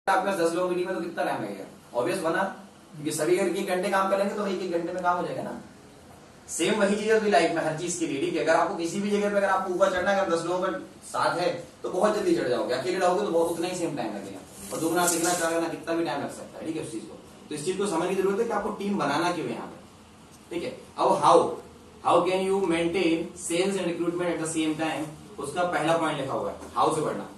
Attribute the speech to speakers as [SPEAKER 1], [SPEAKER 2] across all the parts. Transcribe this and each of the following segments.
[SPEAKER 1] आपके पास 10 लोगों की टीम है तो कितना टाइम लगेगा? ऑब्वियस बना, क्योंकि सभी अगर 1 घंटे काम करेंगे तो 1 घंटे में काम हो जाएगा ना। सेम वही चीज है लाइफ में हर चीज के लिए, ठीक है। अगर आपको किसी भी जगह पे अगर आपको ऊपर चढ़ना है, अगर 10 लोगों का साथ है तो बहुत जल्दी चढ़ जाओगे। अकेले रहोगे तो बहुत उतना ही सेम टाइम लगेगा, और दुगना तिगना चार कितना भी टाइम लग सकता है, ठीक है। उस चीज को तो इस चीज को समझने की जरूरत है कि आपको टीम बनाना क्यों है यहाँ पे, ठीक है। अब how can you maintain sales and recruitment at the same time, उसका पहला पॉइंट लिखा हुआ है, हाउ से पढ़ना।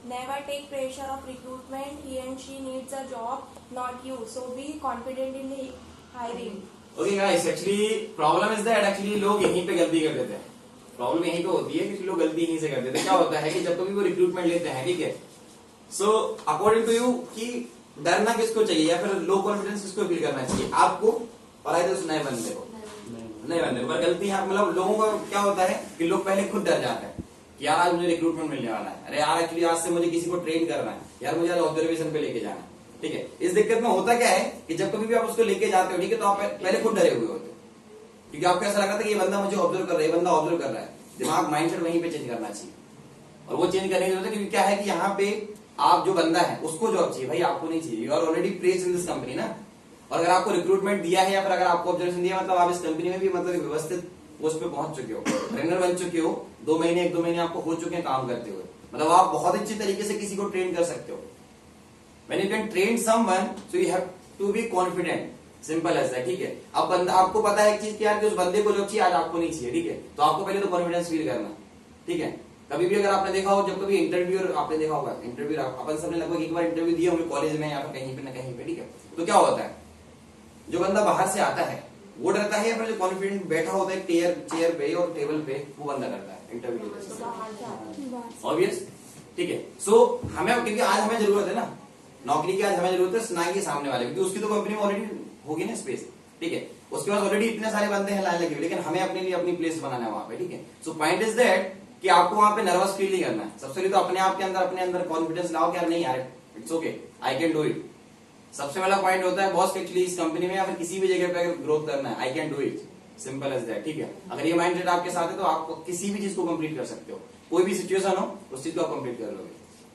[SPEAKER 2] Never take pressure of recruitment. He and she needs a job, not you. So be confident in the hiring.
[SPEAKER 1] Okay guys, actually problem is that actually लोग यहीं पे गलती कर देते हैं। प्रॉब्लम यहीं पे होती है कि लोग गलती यहीं से कर देते हैं। क्या होता है कि जब कभी वो रिक्रूटमेंट लेते हैं, ठीक है, सो अकॉर्डिंग टू यू कि डरना किसको चाहिए या फिर लो कॉन्फिडेंस किसको फील करना चाहिए, आपको और आई नए बंदे को, नए बंदे को। पर गलती यहाँ मतलब लोगों का क्या होता है कि लोग पहले खुद डर जाते हैं कि यार आज मुझे रिक्रूटमेंट मिलने वाला है, अरे यार एक्चुअली आज से मुझे किसी को ट्रेन करना है, यार मुझे आज ऑब्जर्वेशन पे लेके जाना है, ठीक है। इस दिक्कत में होता क्या है कि जब कभी भी आप उसको लेके जाते हो, ठीक है, तो आप पहले खुद डरे हुए होते हो, क्योंकि आपको ऐसा लगा था कि ये बंदा मुझे ऑब्जर्व कर रहा है, ये बंदा ऑब्जर्व कर रहा है। दिमाग माइंडसेट वहीं पे चेंज करना चाहिए, और वो चेंज करने की जरूरत है, क्योंकि क्या है कि यहाँ पे आप जो बंदा है उसको जॉब चाहिए, भाई आपको नहीं चाहिए। You are already placed in this company ना, और अगर आपको रिक्रूटमेंट दिया है या फिर अगर आपको ऑब्जर्वेशन दिया, मतलब आप इस कंपनी में भी मतलब व्यवस्थित पोस्ट पे पहुंच चुके हो, ट्रेनर बन चुके हो, 1-2 महीने आपको हो चुके हैं काम करते हुए, मतलब आप बहुत अच्छी तरीके से किसी को ट्रेन कर सकते हो। When you can train someone, so you have to be confident, simple ऐसा, ठीक है। अब बंदा आपको पता है एक चीज क्या है कि उस बंदे को जो चाहिए आज आपको नहीं चाहिए, ठीक है, तो आपको पहले तो कॉन्फिडेंस फील करना, ठीक है। कभी भी अगर आपने देखा हो, जब कभी इंटरव्यू आपने देखा होगा, इंटरव्यू अपन सबने लगभग एक बार इंटरव्यू दिया होंगे कॉलेज में या फिर कहीं पे ना कहीं पे, ठीक है, तो क्या होता है जो बंदा बाहर से आता है वो डरता है, या फिर जो कॉन्फिडेंट बैठा होता है चेयर पे और टेबल पे वो बंदा डरता है इंटरव्यू, ऑब्वियस, ठीक है। सो हमें, क्योंकि आज हमें जरूरत है ना नौकरी की, आज हमें जरूरत है ना कि सामने वाले, क्योंकि उसकी तो कंपनी में ऑलरेडी होगी ना स्पेस, ठीक है, उसके पास ऑलरेडी इतने सारे बंदे हैं लाइन लगे हुए, लेकिन हमें अपने लिए अपनी प्लेस बनाना है वहां पे, ठीक है। सो पॉइंट इज दैट कि आपको वहां पे नर्वस फील नहीं करना है। सबसे पहले तो अपने आप के अंदर कॉन्फिडेंस लाओ कि यार नहीं यार it's okay, I can do it. सबसे पहला पॉइंट होता है बॉस, एक्चुअली इस कंपनी में या फिर किसी भी जगह पे अगर ग्रोथ करना है, I can do it, simple as that, ठीक है। अगर ये माइंडसेट आपके साथ है तो आप किसी भी चीज को कंप्लीट कर सकते हो, कोई भी सिचुएशन हो उस चीज को आप कंप्लीट कर लोगे,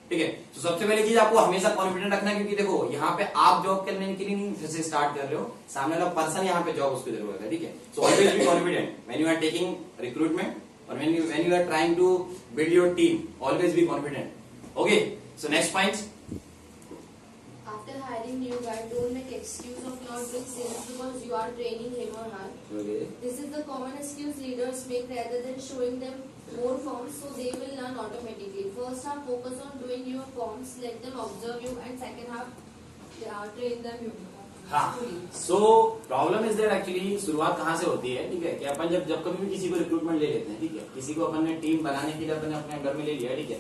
[SPEAKER 1] ठीक है। तो सबसे पहली चीज आपको हमेशा कॉन्फिडेंट रखना है, क्योंकि देखो यहाँ पे आप जॉब करने के लिए नहीं फिर से स्टार्ट कर रहे हो, सामने वाला पर्सन यहाँ पे जॉब उसकी जरूरत है, ठीक है। So always be confident when you are taking recruitment और when you are trying to build your team, always be confident, okay. So next point,
[SPEAKER 3] After hiring new guy, don't make excuse of not doing sales because you are training him or her.
[SPEAKER 1] okay.
[SPEAKER 3] This is the common excuse leaders make rather than showing them more forms so they will learn automatically. First half focus on doing your forms, let them observe you, and second half train them you.
[SPEAKER 1] हाँ, so problem is that actually शुरुआत कहाँ से होती है, ठीक है, कि अपन जब कभी भी किसी को रिक्रूटमेंट ले लेते हैं, ठीक है, किसी को अपन ने टीम बनाने के लिए अपन अपने अंडर में ले लिया, ठीक है,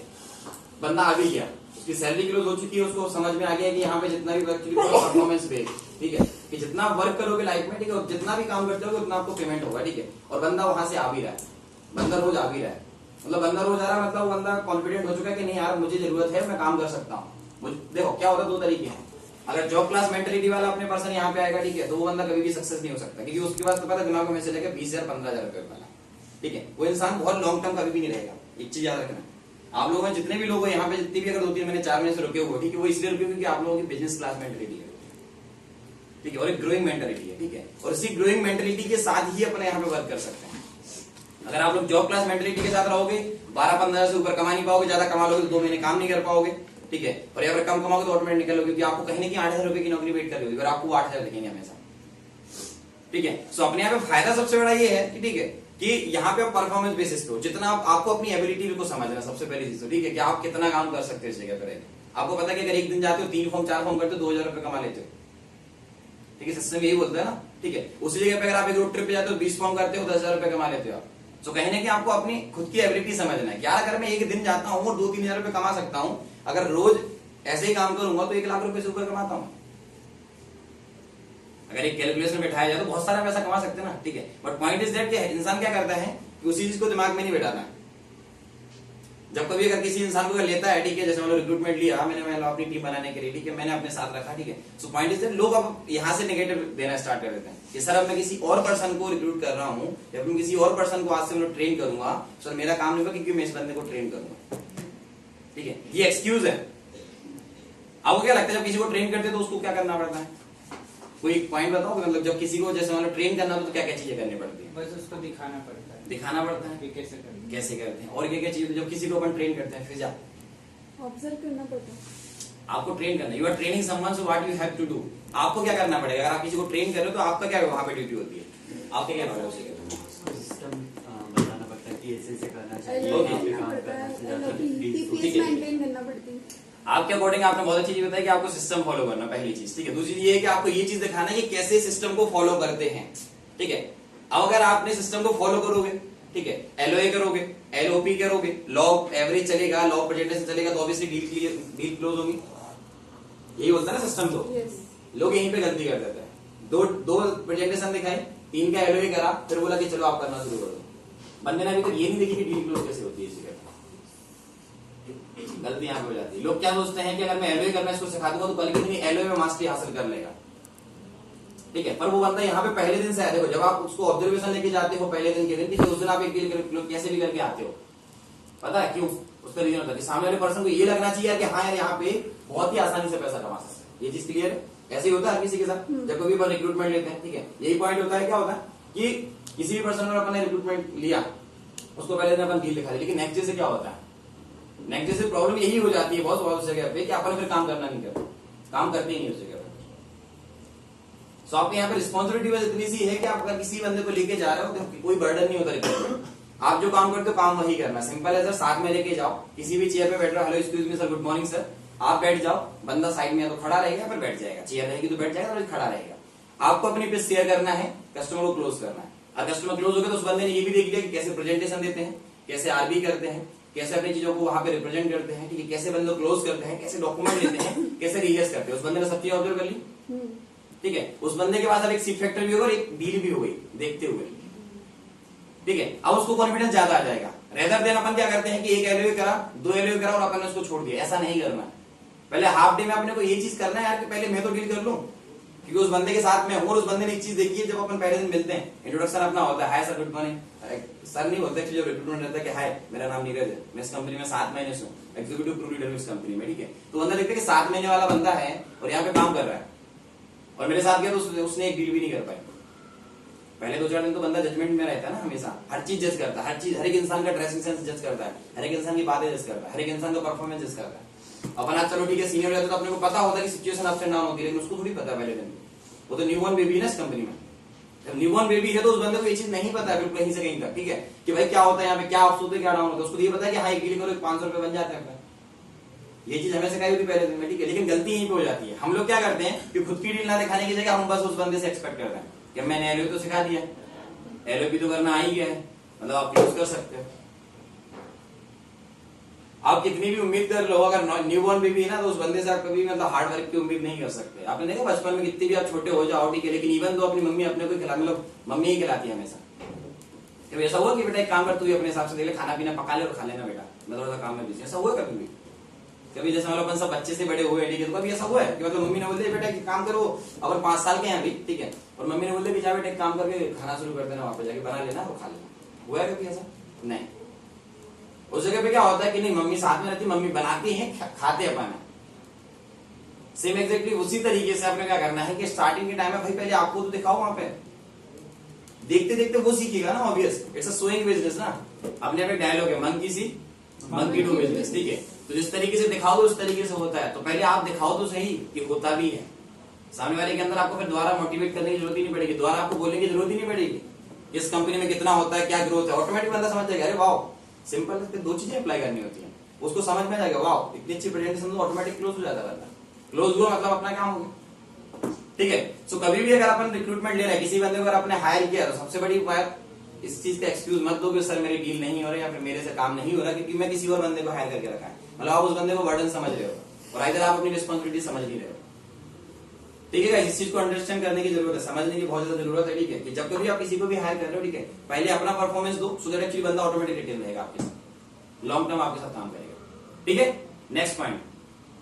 [SPEAKER 1] बंदा आ भी गया, उसकी सैलरी क्लोज हो चुकी है, उसको समझ में आ गया कि यहाँ पे जितना भी एक्चुअली परफॉर्मेंस बेस्ड, ठीक है, कि जितना वर्क करोगे लाइफ में, ठीक है, और जितना भी काम करते हो उतना आपको पेमेंट होगा, ठीक है, और बंदा वहां से आ भी रहा है, बंदा रोज आ भी रहा है, मतलब बंदा रोज आ रहा है, मतलब बंदा कॉन्फिडेंट हो चुका है कि नहीं यार मुझे जरूरत है, मैं काम कर सकता हूँ। देखो क्या होता है, 2 तरीके हैं। अगर जॉब क्लास मेंटेलिटी वाला अपने पर्सन यहाँ पे आएगा, ठीक है, तो वो बंदा कभी भी सक्सेस नहीं हो सकता, क्योंकि उसके पास तो पता दिमाग में मैसेज है 20,000 15,000 रुपए वाला, ठीक है, वो इंसान बहुत लॉन्ग टर्म कभी भी नहीं रहेगा। एक चीज याद रखना, आप लोगों में जितने भी लोग हैं यहाँ पे, जितनी भी अगर 2-3 महीने 4 महीने से रुके हुए, ठीक है, वो इसलिए रुके क्योंकि आप लोगों की बिजनेस क्लास मेंटेलिटी है, ठीक है, और एक ग्रोइंग मेंटेलिटी है, ठीक है, और इसी ग्रोइंग मेंटेलिटी के साथ ही अपने यहाँ पे वर्क कर सकते हैं। अगर आप लोग जॉब क्लास मेंटेलिटी के साथ रहोगे, 12-15 से ऊपर कमा नहीं पाओगे, ज्यादा कमा लोगे तो 2 महीने काम नहीं कर पाओगे, ठीक है, और अगर कम कमाओगे तो ऑटोमेटिक निकलोगे, क्योंकि आपको कहीं ना कहीं 8,000 रुपए की नौकरी वेट कर रही होगी और आपको 8,000 दिखेंगे हमेशा, ठीक है। सो अपने यहाँ पे फायदा सबसे बड़ा ये है कि ठीक है कि यहाँ पे आप परफॉर्मेंस बेसिस पे हो, जितना आपको अपनी एबिलिटी को समझना सबसे पहली चीज, ठीक है, कि आप कितना काम कर सकते हो इस जगह पर। आपको पता है कि अगर एक दिन जाते हो 3 फॉर्म 4 फॉर्म करते हो 2,000 रुपए कमा लेते हो, ठीक है, सिस्टम यही बोलता है ना, ठीक है। उसी जगह पे अगर आप एक रोड ट्रिप पे जाते हो 20 फॉर्म करते हो 10,000 रुपए कमा लेते हो आप। तो कहीं ना कहीं आपको अपनी खुद की एबिलिटी समझना है, यार अगर मैं एक दिन जाता हूँ और 2-3 हजार रुपए कमा सकता हूँ, अगर रोज ऐसे ही काम करूंगा तो 1 लाख रुपए से ऊपर कमाता हूँ। अगर एक कैलकुलेशन बैठाया जाए तो बहुत सारा पैसा कमा सकते हैं ना, ठीक है। बट पॉइंट इज दैट कि इंसान क्या करता है कि उसी चीज को दिमाग में नहीं बैठाना है। जब कभी अगर किसी इंसान को लेता है, ठीक है, जैसे मैंने रिक्रूटमेंट लिया, मैंने अपनी टीम बनाने के लिए, ठीक है, मैंने अपने साथ रखा, ठीक है। सो पॉइंट इज दैट लोग अब यहाँ से नेगेटिव देना स्टार्ट कर देते हैं कि सर अब मैं किसी और पर्सन को रिक्रूट कर रहा हूँ या फिर किसी और पर्सन को आज से मैं ट्रेन करूंगा, सर मेरा काम नहीं होगा क्योंकि मैं इस बंदे को ट्रेन करूंगा, ठीक है। ये एक्सक्यूज है, आपको क्या लगता है जब किसी को ट्रेन करते हैं तो उसको क्या करना पड़ता है? कोई पॉइंट बताओ, मतलब जब किसी को जैसे मतलब ट्रेन करना हो तो क्या क्या चीजें करनी पड़ती है?
[SPEAKER 4] बस उसको दिखाना पड़ता है
[SPEAKER 1] कि
[SPEAKER 4] कैसे करना
[SPEAKER 1] कैसे करते हैं, और क्या क्या चीजें जब किसी को अपन ट्रेन करते हैं? फिर जा
[SPEAKER 2] ऑब्जर्व करना पड़ता है।
[SPEAKER 1] आपको ट्रेन करना, you are training someone, so what you have to do. आपको क्या करना पड़ेगा? अगर आप किसी को ट्रेन कर रहे हो तो आपका क्या वहां पे ड्यूटी होती है? आपके क्या रोल है?
[SPEAKER 5] सिस्टम बताना पड़ता है कि ऐसे करना चाहिए,
[SPEAKER 1] Okay.
[SPEAKER 5] यहाँ पे काम करना चाहिए, ज़्यादा
[SPEAKER 1] ठीक
[SPEAKER 2] TPS
[SPEAKER 1] है।
[SPEAKER 2] मेंटेन करना पड़ती है।
[SPEAKER 1] आपके अकॉर्डिंग आपने बहुत अच्छी चीज बताई कि आपको सिस्टम फॉलो करना, पहली चीज, ठीक है। दूसरी चीज ये है कि आपको ये चीज दिखाना है कि कैसे सिस्टम को फॉलो करते हैं, ठीक है। अब अगर आपने सिस्टम को फॉलो करोगे, ठीक है, एलओए करोगे, एलओपी करोगे, लॉ एवरेज चलेगा, लॉ प्रेजेंटेशन चलेगा, तो ऑब्वियसली डील क्लोज होगी। यही बोलता है ना सिस्टम। तो
[SPEAKER 2] Yes.
[SPEAKER 1] लोग यहीं पे गलती कर देते हैं। दो प्रेजेंटेशन दिखाई, 3 का एलओए करा, फिर बोला कि चलो आप करना शुरू कर दो। बंदे ने अभी तक ये नहीं देखी कि डील क्लोज कैसे होती है। इसी गलती यहाँ पे हो जाती है। लोग क्या सोचते हैं कि अगर मैं एलओए करना इसको सिखा दूंगा तो कल के दिन एलओए में मास्टरी हासिल कर लेगा, ठीक है। पर वो बंदा यहाँ पे पहले दिन से आया, देखो जब आप उसको ऑब्जर्वेशन लेके जाते हो पहले दिन के दिन, ठीक है, उस दिन आप एक डील कैसे भी करके आते हो, पता है क्यों? उसका रीजन होता है कि सामने वाले पर्सन को ये लगना चाहिए कि हाँ यार यहाँ पे बहुत ही आसानी से पैसा कमा सकते हैं। ये चीज क्लियर है? ऐसे ही होता है हर किसी के साथ जब कभी अपन रिक्रूटमेंट लेते हैं, ठीक है। यही पॉइंट होता है, क्या होता है कि किसी भी पर्सन ने अपन ने रिक्रूटमेंट लिया, उसको पहले दिन अपन डील दिखा दी, लेकिन नेक्स्ट डे से क्या होता है? नेक्स्ट डे से प्रॉब्लम यही हो जाती है बहुत जगह पे कि अपन फिर काम करना नहीं करते, काम करते ही नहीं उस जगह पे। सो आपके यहाँ पे रिस्पॉन्सिबिलिटी बस इतनी सी है कि आप अगर किसी बंदे को लेके जा रहे हो तो कोई बर्डन नहीं होता रिक्रूटमेंट। आप जो काम करते हो काम वही करना, सिंपल है सर। साथ में लेके जाओ, किसी भी चेयर पे बैठ रहे हो, hello excuse me sir, good morning sir, आप बैठ जाओ, बंदा साइड में या तो खड़ा रहेगा फिर बैठ जाएगा, चेयर रहेगी तो बैठ जाएगा, और खड़ा रहेगा। आपको अपनी पे शेयर करना है, कस्टमर को क्लोज करना है। और कस्टमर क्लोज हो गया तो उस बंदे ने ये भी देख लिया कि कैसे प्रेजेंटेशन देते हैं, कैसे आरबी करते हैं, कैसे अपनी चीजों को वहां पे रिप्रेजेंट करते हैं, ठीक है, कैसे बंदे क्लोज करते हैं, कैसे डॉक्यूमेंट लेते हैं, कैसे रिहर्स करते हैं। उस बंदे ने सब चीजें ऑब्जर्व कर ली, ठीक है। उस बंदे के पास अब एक सी फैक्टर भी होगा और एक डील भी हो गई देखते हुए, ठीक है। अब उसको कॉन्फिडेंस ज्यादा आ जाएगा। रेदर देन अपन क्या करते हैं कि एक एलओए करा, 2 एलओए करा और अपन ने उसको छोड़ दिया। ऐसा नहीं करना। पहले हाफ डे में अपने को ये चीज करना है यार कि पहले मैं तो डील कर लूं, क्योंकि उस बंदे के साथ में हूं और उस बंदे ने एक चीज देखी है। जब अपन पहले दिन मिलते हैं, इंट्रोडक्शन अपना होता है, hi sir, good morning sir नहीं बोलते, जब रिक्रूटमेंट रहता है कि हाय मेरा नाम नीरज है, मैं इस कंपनी में 7 महीने से हूँ, एग्जीक्यूटिव प्रो लीडर इस कंपनी में, ठीक है। तो बंदा देखते हैं कि 7 महीने वाला बंदा है और यहाँ पे काम कर रहा है और मेरे साथ गया तो उसने एक डील भी नहीं कर पाई। पहले 2-4 दिन तो बंदा जजमेंट में रहता है ना, हमेशा हर चीज जज करता है, हर चीज, हर एक इंसान का ड्रेसिंग सेंस जज करता है, हर एक इंसान की बातें जज करता है, हर एक इंसान का परफॉर्मेंस जज करता है। अपन आज चलो ठीक है सीनियर रहता तो अपने को पता होता है कि सिचुएशन अप एंड डाउन होती है, लेकिन उसको थोड़ी पता पहले दिन। वो तो न्यूबॉर्न बेबी है ना इस कंपनी में। जब न्यूबॉर्न बेबी है तो उस बंदे को ये चीज नहीं पता है बिल्कुल कहीं से कहीं तक, ठीक है, कि भाई क्या होता है यहाँ पे, क्या अप्स होते हैं, क्या डाउन होता है। उसको ये पता है कि हाँ एक डील करो 500 रुपए बन जाते हैं। ये चीज हमें सिखाई होती पहले दिन में, ठीक है। लेकिन गलती यहीं पे हो जाती है। हम लोग क्या करते हैं कि खुद की डील ना दिखाने की जगह हम बस उस बंदे से एक्सपेक्ट करते हैं कि मैंने एलओपी तो सिखा दिया, एलओपी तो करना आ ही गया है, मतलब आप यूज कर सकते हो। आप कितनी भी उम्मीद कर लो, अगर न्यूबॉर्न बेबी है ना तो उस बंदे से आप कभी मतलब हार्ड वर्क की उम्मीद नहीं कर सकते। आपने देखा बचपन में कितनी भी आप छोटे हो जाओ, ठीक है, लेकिन इवन तो अपनी मम्मी अपने को खिला, मतलब मम्मी ही खिलाती है हमेशा। कभी ऐसा हुआ कि बेटा एक काम कर, तू ही अपने हिसाब से देख ले, खाना पीना पका ले और खा लेना बेटा, मैं थोड़ा सा काम में बिजी। ऐसा हुआ कभी भी? कभी जैसे मतलब अपन सब बच्चे से बड़े हुए, ठीक है, तो कभी ऐसा हुआ है कि मतलब मम्मी ने बोल दिया बेटा एक काम करो, अगर 5 साल के हैं अभी, ठीक है, और मम्मी ने बोल दिया जा बेटा एक काम करके खाना शुरू कर देना, वहां पे जाके बना लेना और खा लेना। हुआ है कभी ऐसा? नहीं। उस जगह पे क्या होता है कि नहीं, मम्मी साथ में रहती, मम्मी बनाती है, खाते अपन। सेम एग्जैक्टली उसी तरीके से आपने क्या करना है कि स्टार्टिंग के टाइम में भाई पहले आपको तो दिखाओ, वहां पे देखते देखते वो सीखेगा ना, obvious it's a sowing business ना। अपने पे डायलॉग है monkey see monkey do business, ठीक है। तो जिस तरीके से दिखाओ उस तरीके से होता है। तो पहले आप दिखाओ तो सही कि होता भी है। सामने वाले के अंदर आपको फिर दोबारा मोटिवेट करने की जरूरत ही नहीं पड़ेगी, दोबारा आपको बोलने की जरूरत ही नहीं पड़ेगी इस कंपनी में कितना होता है, क्या ग्रोथ है। ऑटोमेटिक बंदा समझ जाएगा, अरे वाह, सिंपल है। 2 चीजें अप्लाई करनी होती है, उसको समझ में जाएगा, वाह इतनी अच्छी प्रेजेंटेशन, तो ऑटोमेटिक क्लोज हो जाता है। क्लोज हुआ मतलब अपना काम हो गया, ठीक है। सो कभी भी अगर अपन रिक्रूटमेंट ले रहे हैं, किसी बंदे को अगर आपने हायर किया, तो सबसे बड़ी बात इस चीज का एक्सक्यूज मत दो कि सर मेरी डील नहीं हो रही या फिर मेरे से काम नहीं हो रहा क्योंकि मैं किसी और बंदे को हायर करके रखा है। मतलब आप उस बंदे को बर्डन समझ रहे हो और इधर आप अपनी रिस्पॉन्सिबिलिटी समझ नहीं रहे हो, ठीक है। इस चीज को अंडरस्टैंड करने की जरूरत है, समझने की बहुत ज्यादा जरूरत है, ठीक है। कि जब कभी आप किसी को भी हायर कर रहे हो, ठीक है, पहले अपना परफॉर्मेंस दो, सो दैट एक्चुअली बंदा ऑटोमेटिक रिटेन रहेगा आपके साथ, लॉन्ग टर्म आपके साथ काम करेगा, ठीक है। Next point,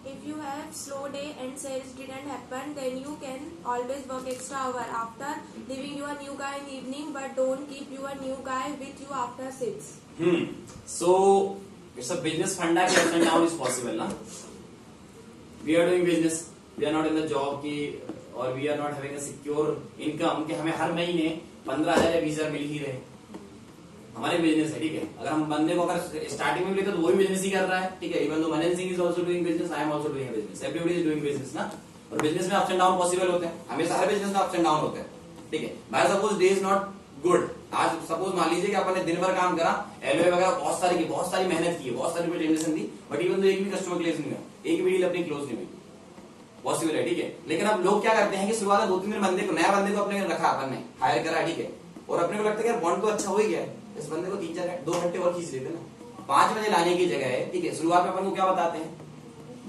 [SPEAKER 2] If you have slow day and sales didn't happen, then you can always work extra hour after leaving your new guy in evening, but don't keep your new guy with you after 6.
[SPEAKER 1] So it's a business funda कि up and down is possible ना, we are doing business, we are not in the job की, और we are not having a secure income कि हमें हर महीने 15,000 या 20,000 मिल ही रहे। हमारे बिजनेस है, ठीक है। अगर हम बंदे को अगर स्टार्टिंग में लेते तो वही बिजनेस ही कर रहा है, ठीक है। Even though Manan Singh is also doing business, I am also doing business, everybody is doing business ना। और बिजनेस में अप्स एंड डाउन पॉसिबल होते हैं, हमेशा हर बिजनेस में अप्स एंड डाउन होते हैं, ठीक है। By suppose day is not good, आज सपोज मान लीजिए कि अपन ने दिन भर काम करा, एलओए वगैरह बहुत सारी मेहनत की, बहुत सारी प्रेजेंटेशन दी, बट इवन तो एक भी कस्टमर क्लोज नहीं हुआ, एक भी डील अपनी क्लोज नहीं हुई, पॉसिबल है, ठीक है। लेकिन अब लोग क्या करते हैं कि शुरुआत में 2-3 दिन बंदे को, नया बंदे को अपने रखा, अपन ने हायर करा, ठीक है, और अपने को लगता है यार बॉन्ड तो अच्छा हो ही गया है, इस बंदे को 2 घंटे और खींच लेते ना, 5 बजे लाने की जगह है, ठीक है। शुरुआत में अपन को क्या बताते हैं,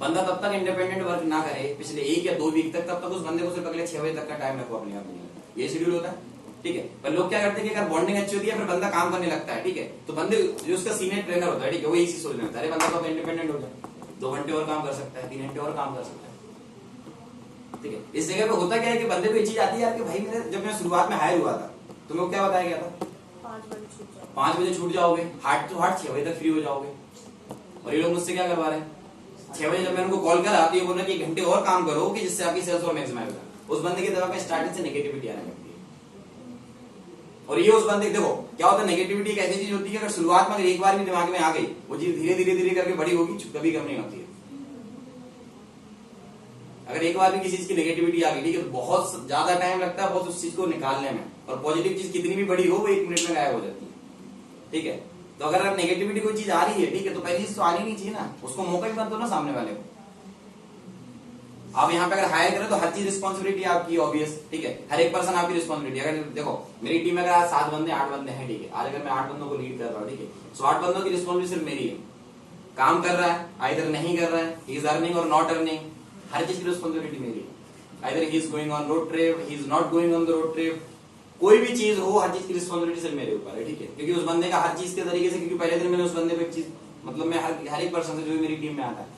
[SPEAKER 1] बंदा तब तक इंडिपेंडेंट वर्क ना करे पिछले 1 या 2 वीक तक, तब तक उस बंदे को सिर्फ अगले 6 बजे तक का टाइम रखो अपने आप में, ये शेड्यूल होता है, ठीक है। पर लोग क्या करते हैं कि अगर बॉन्डिंग अच्छी होती है फिर बंदा काम करने लगता है, ठीक है। तो बंदे जो उसका सीनियर ट्रेनर होता है, ठीक है, वो एक चीज सोच लेता है, अरे बंदा तो इंडिपेंडेंट हो जाए, 2 घंटे और काम कर सकता है, 3 घंटे और काम कर सकता है, ठीक है। इस जगह पे होता क्या है कि बंदे को ये चीज आती है यार कि भाई मेरे, जब मैं शुरुआत में हायर हुआ था तो मेरे को क्या बताया गया था, 5 बजे छूट जाओगे, हार्ट टू हार्ट 6 बजे तक फ्री हो जाओगे। और ये लोग मुझसे क्या करवा रहे हैं, 6 बजे जब मैं उनको कॉल करा तो ये बोल रहे कि 1 घंटे और काम करो कि जिससे आपकी सेल्स और मैक्सिमम होगा। उस बंदे के दिमाग में स्टार्टिंग से नेगेटिविटी आने लगती है, और ये उस बंदे, देखो क्या होता है, नेगेटिविटी एक ऐसी चीज होती है कि अगर शुरुआत में अगर एक बार भी दिमाग में आ गई, वो चीज धीरे धीरे करके बड़ी होगी, कभी कम नहीं होती है। अगर एक बार भी किसी चीज की नेगेटिविटी आ गई, ठीक है, तो बहुत ज्यादा टाइम लगता है बहुत उस चीज को निकालने में, और पॉजिटिव चीज कितनी भी बड़ी हो वो 1 मिनट में गायब हो जाती है, ठीक है। तो अगर नेगेटिविटी कोई चीज आ रही है, ठीक है, तो पहली चीज तो आनी नहीं चाहिए ना, उसको मौका भी मत दो ना सामने वाले को। आप यहाँ पे अगर हायर करें तो हर चीज रिस्पॉन्सिबिलिटी आपकी, ऑब्वियस, ठीक है, हर एक पर्सन आपकी रिस्पॉन्सिबिलिटी। अगर देखो मेरी टीम में अगर आज 7 बंदे 8 बंदे हैं, ठीक है, आज अगर मैं 8 बंदों को लीड कर रहा हूँ, ठीक है, तो 8 बंदों की रिस्पॉन्सिबिलिटी सिर्फ मेरी है। काम कर रहा है, आइदर नहीं कर रहा है, ही इज अर्निंग और नॉट अर्निंग, हर चीज की रिस्पॉन्सिबिलिटी मेरी है। Either he is going on road trip, he is not going on the road trip, कोई भी चीज हो, हर चीज की रिस्पॉन्सिबिलिटी सिर्फ मेरे ऊपर है, ठीक है। क्योंकि उस बंदे का हर चीज के तरीके से, क्योंकि पहले दिन मैंने उस बंदे को एक चीज, मतलब मैं हर एक पर्सन से जो भी मेरी टीम में आता है,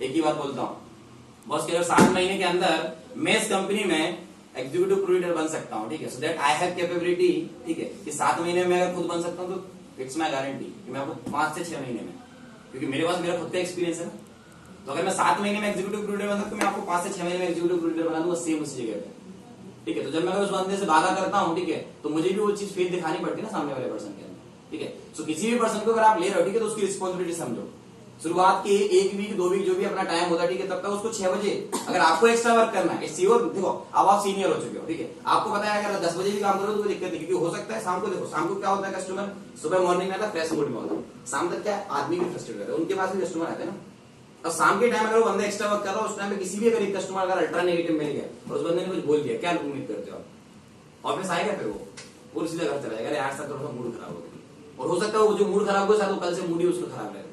[SPEAKER 1] एक ही बात बोलता हूँ, बॉस के अगर 7 महीने के अंदर मैं इस कंपनी में एग्जीक्यूटिव प्रोड्यूसर बन सकता हूँ, ठीक है, so that I have capability, ठीक है, कि 7 महीने में अगर खुद बन सकता हूँ तो इट्स माई गारंटी कि मैं आपको 5 से 6 महीने में, क्योंकि मेरे पास मेरा खुद का एक्सपीरियंस है ना। तो अगर मैं 7 महीने में एग्जीक्यूटिव प्रोड्यूसर बन सकता हूँ, मैं आपको 5 से 6 महीने में एग्जीक्यूटिव प्रोड्यूसर बना दूंगा सेम उसी जगह पे, ठीक है। तो जब मैं उस बंदे से वादा करता हूँ, ठीक है, तो मुझे भी वो चीज फेथ दिखानी पड़ती है ना सामने वाले पर्सन के अंदर, ठीक है। सो किसी भी पर्सन को अगर आप ले रहे हो, ठीक है, तो उसकी रिस्पॉन्सिबिलिटी समझो। शुरुआत के 1 वीक 2 वीक जो भी अपना टाइम होता है, ठीक है, तब तक उसको 6 बजे अगर आपको एक्स्ट्रा वर्क करना है, इट्स योर, देखो अब आप सीनियर हो चुके हो, ठीक है, आपको पता है अगर 10 बजे भी काम करो तो कोई दिक्कत नहीं, क्योंकि हो सकता है शाम को, देखो शाम को क्या होता है, कस्टमर सुबह मॉर्निंग में आता है फ्रेश मूड में होता है, शाम तक क्या आदमी भी फ्रस्ट्रेट रहता है, उनके पास भी कस्टमर आते हैं ना। अब शाम के टाइम अगर वो बंदा एक्स्ट्रा वर्क कर रहा है, उस टाइम में किसी भी अगर एक कस्टमर अगर अल्ट्रा नेगेटिव मिल गया और उस बंदे ने कुछ बोल दिया, क्या उम्मीद करते हो आप, ऑफिस आएगा फिर वो सीधा घर चला जाएगा, आज तक थोड़ा सा मूड खराब हो गया, और हो सकता है वो जो मूड खराब हो शायद कल से मूड ही उसका खराब रहेगा,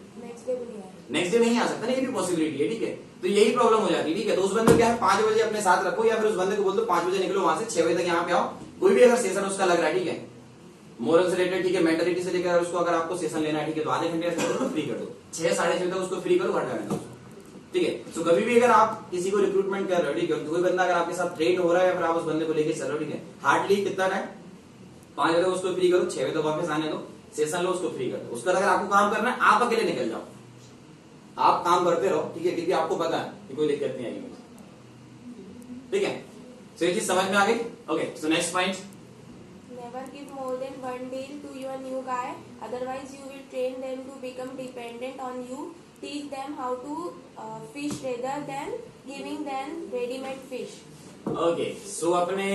[SPEAKER 1] नेक्स्ट डे नहीं आ सकता ना, ये भी पॉसिबिलिटी है, ठीक है। तो यही प्रॉब्लम हो जाती है, ठीक है। तो उस बंदे को क्या है, 5 बजे अपने साथ रखो, या फिर उस बंदे को बोल दो 5 बजे निकलो वहां से, 6 बजे तक यहाँ पे आओ, कोई भी अगर सेशन उसका लग रहा है, ठीक है, मोरल से रिलेटेड, ठीक है, मेंटालिटी से लेकर उसको अगर आपको सेशन लेना है, ठीक है, तो आधे घंटे का फ्री कर दो, 6 साढ़े 6 तक उसको फ्री करो, घर जाने दो, ठीक है। तो कभी भी अगर आप किसी को रिक्रूटमेंट कर रहे हो, ठीक है, कोई बंदा अगर आपके साथ ट्रेन हो रहा है या फिर आप उस बंदे को लेकर चल रहे हो, ठीक है, हार्डली कितना टाइम, 5 बजे उसको फ्री करो, 6 बजे तक वापस आने दो, सेशन लो, उसको फ्री कर दो। उसका अगर आपको काम करना है, आप अकेले निकल जाओ, आप काम करते रहो, ठीक है, क्योंकि आपको पता है कि कोई दिक्कत नहीं आएगी, ठीक है। तो ये चीज समझ में आ गई, okay. So next point,
[SPEAKER 2] Never give more than 1 deal to your new guy, otherwise you will train them to become dependent on you. Teach them how to fish rather than giving them ready-made fish.
[SPEAKER 1] Okay. So अपने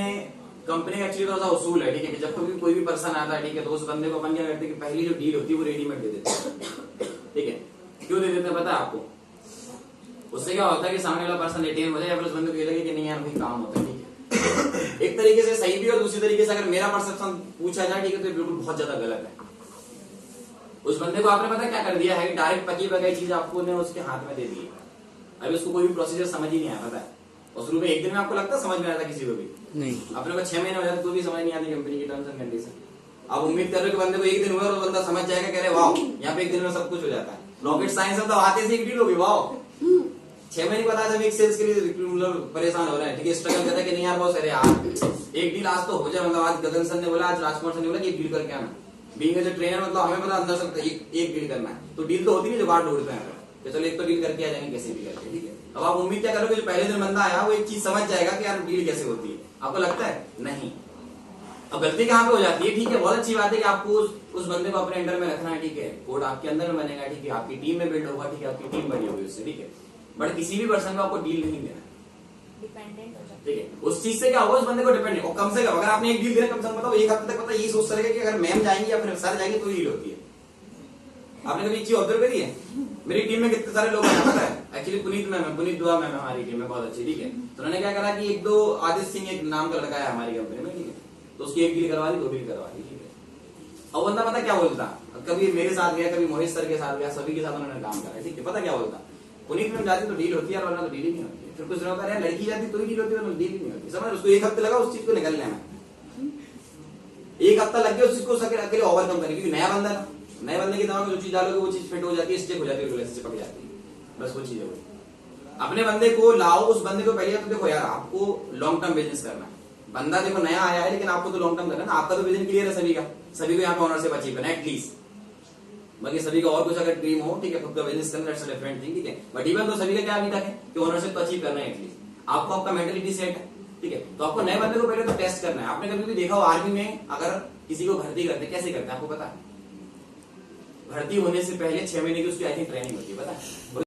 [SPEAKER 1] company का actually थोड़ा सा उसूल है, ठीक है, कि जब कोई भी पर्सन आता है, ठीक है, तो उस बंदे को अपन क्या करते हैं कि पहली जो डील होती है वो रेडीमेड दे देते हैं, ठीक है। क्यों दे देते हैं पता है आपको, उससे क्या होता है कि सामने वाला पर्सन रिटेन हो जाए, या फिर उस बंदे को ये लगे कि नहीं यार भाई काम होता है, ठीक है। एक तरीके से सही भी और दूसरी तरीके से अगर मेरा परसेप्शन पूछा जाए, ठीक है, तो बिल्कुल बहुत ज्यादा गलत है। उस बंदे को आपने पता क्या कर दिया है, डायरेक्ट पकी पकाई चीज आपको ने उसके हाथ में दे दी है, अभी उसको कोई भी प्रोसीजर समझ ही नहीं आया, पता है। और शुरू में 1 दिन में आपको लगता समझ में आया था किसी को भी
[SPEAKER 5] नहीं,
[SPEAKER 1] अपने को 6 महीने हो जाते तो भी समझ नहीं आती कंपनी की टर्म्स एंड कंडीशन। आप उम्मीद कर रहे हो कि बंदे को 1 दिन हुआ और बंदा समझ जाएगा, कह रहे वाह यहाँ पे 1 दिन में सब कुछ हो जाता है, रॉकेट साइंस है, तो आते से एक डील होगी, वाह 6 महीने बाद जब एक सेल्स के लिए परेशान हो रहे हैं, ठीक है, स्ट्रगल करता है कि नहीं यार बहुत सारे यार एक डील आज तो हो जाए, मतलब आज गगन सर ने बोला, आज राजकुमार सर ने बोला कि एक डील करके आना, बीइंग एज अ ट्रेनर मतलब हमें पता अंदर से एक डील करना है, तो डील तो होती नहीं, जो बाहर ढूंढते हैं, तो चलो एक तो डील करके आ जाएंगे कैसे भी करके, ठीक है। अब आप उम्मीद क्या करोगे जो पहले दिन बंदा आया वो एक चीज समझ जाएगा कि यार डील कैसे होती है, आपको लगता है? नहीं। अब गलती कहाँ पे हो जाती है? ठीक है, बहुत अच्छी बात है कि आपको उस बंदे को अपने अंडर में रखना है, ठीक है, कोड आपके अंदर में बनेगा, ठीक है, आपकी टीम में बिल्ड होगा, ठीक है, आपकी टीम बनी होगी उससे, ठीक है, बट किसी भी पर्सन को आपको डील नहीं देना,
[SPEAKER 2] डिपेंडेंट हो जाते
[SPEAKER 1] ठीक है। उस चीज से क्या होगा, उस बंदे को डिपेंड, और कम से कम अगर आपने एक डील देना, कम से कम बताओ एक हफ्ते तक पता ये सोचता रहेगा कि अगर मैम जाएंगी या फिर सर जाएंगे तो डील होती है। आपने कभी एक चीज ऑब्जर्व करी है? मेरी टीम में कितने सारे लोग हैं पता है? एक्चुअली पुनीत दुआ मैम हमारी टीम में बहुत अच्छी, ठीक है, तो उन्होंने क्या करा कि एक दो आदित्य सिंह एक नाम का लड़का है हमारी कंपनी में, ठीक है, तो उसकी एक डील करवा दी, 2 डील करवा दी, ठीक है। अब बंदा पता क्या बोलता, कभी मेरे साथ गया, कभी मोहित सर के साथ गया, सभी के साथ उन्होंने काम करा, ठीक है, पता क्या बोलता, पुनीत मैम जाती तो डील होती है, वरना तो डील ही नहीं होती है। फिर कुछ होता है लड़की जाती तो ही डील होती है, वरना डील ही नहीं होती। समझ, उसको 1 हफ्ते लगा उस चीज को निकलने में, 1 हफ्ता लग गया उस चीज को अकेले ओवरकम करने, क्योंकि नया बंदा था, नए बंदे के दिमाग में जो चीज डालोगे वो चीज फिट हो जाती है, स्टिक हो जाती है, चिपक जाती है, बस वो चीज है। अपने बंदे को लाओ, उस बंदे को पहले तो देखो यार आपको लॉन्ग टर्म बिजनेस करना है, बंदा देखो नया आया है लेकिन आपको तो लॉन्ग टर्म करना है ना, आपका तो विजन क्लियर है सभी का, सभी को यहाँ पे ओनरशिप अचीव करना है एटलीस्ट, बाकी सभी का और कुछ अगर ड्रीम हो, ठीक है, खुद का बिजनेस करना दैट्स अ डिफरेंट थिंग, ठीक है, बट इवन तो सभी का क्या अभी तक है कि ओनरशिप तो अचीव करना है एटलीस्ट, आपको आपका मेंटलिटी सेट है, ठीक है, तो आपको नए बंदे को पहले तो टेस्ट करना है। आपने कभी भी देखा हो आर्मी में अगर किसी को भर्ती करते कैसे करते हैं आपको पता है? भर्ती होने से पहले 6 महीने की उसकी आई थिंक ट्रेनिंग होती है, पता है?